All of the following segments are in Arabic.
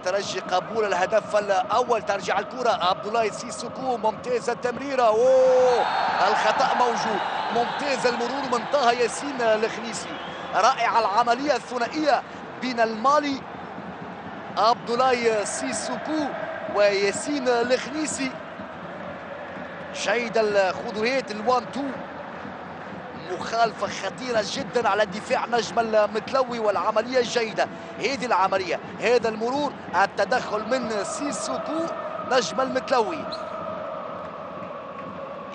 ترجي قبول الهدف الاول. ترجع الكره عبد الله سيسوكو، ممتازه التمريره، اوه الخطا موجود، ممتاز المرور من طه ياسين الخنيسي. رائعه العمليه الثنائيه بين المالي عبد الله سيسوكو وياسين الخنيسي. جيده الخطوات الوان تو، مخالفة خطيرة جدا على دفاع نجم المتلوي، والعملية جيدة. هذه العملية، هذا المرور، التدخل من سيسوكو نجم المتلوي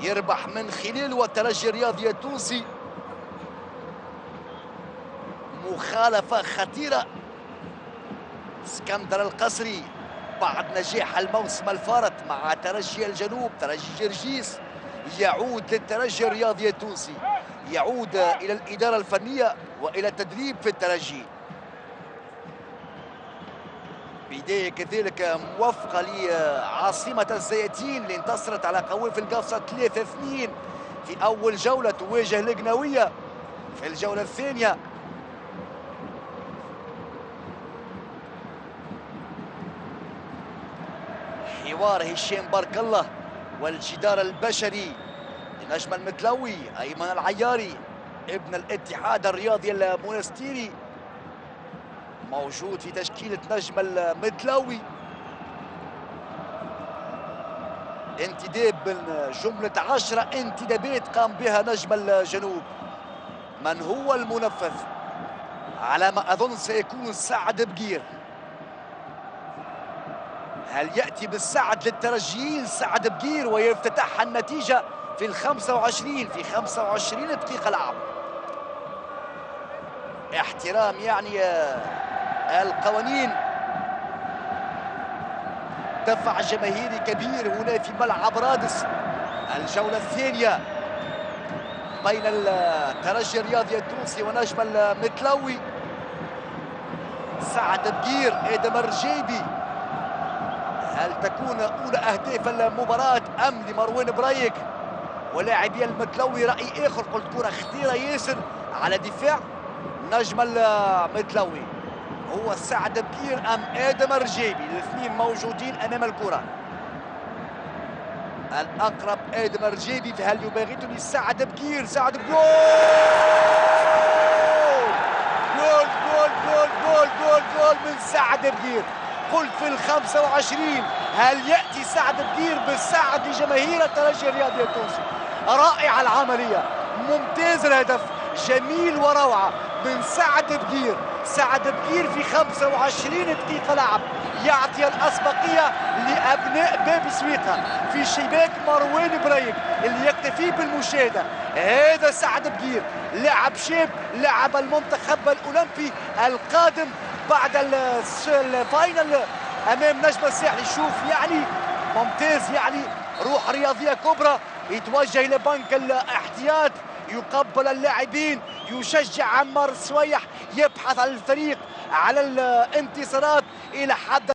يربح من خلال والترجي الرياضي التونسي. مخالفة خطيرة. اسكندر القصري بعد نجاح الموسم الفارط مع ترجي الجنوب، ترجي جرجيس، يعود للترجي الرياضي التونسي، يعود إلى الإدارة الفنية وإلى التدريب في الترجي. بداية كذلك موفقة لعاصمة الزياتين اللي انتصرت على قوافل القفصة 3-2 في أول جولة، تواجه القناوية في الجولة الثانية. حوار هشام بارك الله والجدار البشري لنجم المتلوي أيمن العياري ابن الاتحاد الرياضي المونستيري، موجود في تشكيلة نجم المتلوي. انتداب من جملة 10 انتدابات قام بها نجم الجنوب. من هو المنفذ؟ على ما أظن سيكون سعد بقير. هل يأتي بالسعد للترجيين سعد بقير ويفتتح النتيجة في 25 دقيقة لعب؟ احترام يعني القوانين. دفع جماهيري كبير هنا في ملعب رادس. الجولة الثانية بين الترجي الرياضي التونسي ونجم المتلوي. سعد بقير، ادم الرجيبي، هل تكون أولى أهداف المباراة أم لمروان بريك ولاعبي المتلوي؟ رأي آخر، قلت كرة خطيرة ياسر على دفاع نجم المتلوي. هو سعد بقير أم آدم الرجيبي؟ الاثنين موجودين أمام الكرة. الأقرب آدم الرجيبي، فهل يباغتني سعد بقير؟ سعد بقير، جول جول جول جول جول جول من سعد بقير. قلت في 25. هل يأتي سعد بقير بالسعد لجماهير الترجي الرياضي التونسي؟ رائعة العملية، ممتاز الهدف، جميل وروعة من سعد بقير. سعد بقير في 25 دقيقة لعب يعطي الأسبقية لأبناء باب سويقة في شباك مروان بريك اللي يكتفي بالمشاهدة. هذا سعد بقير، لاعب شاب، لاعب المنتخب الأولمبي القادم بعد الفاينل امام نجم الساحلي. شوف يعني ممتاز، يعني روح رياضيه كبرى. يتوجه الى بنك الاحتياط، يقبل اللاعبين، يشجع عمار السويح، يبحث عن الفريق على الانتصارات الى حد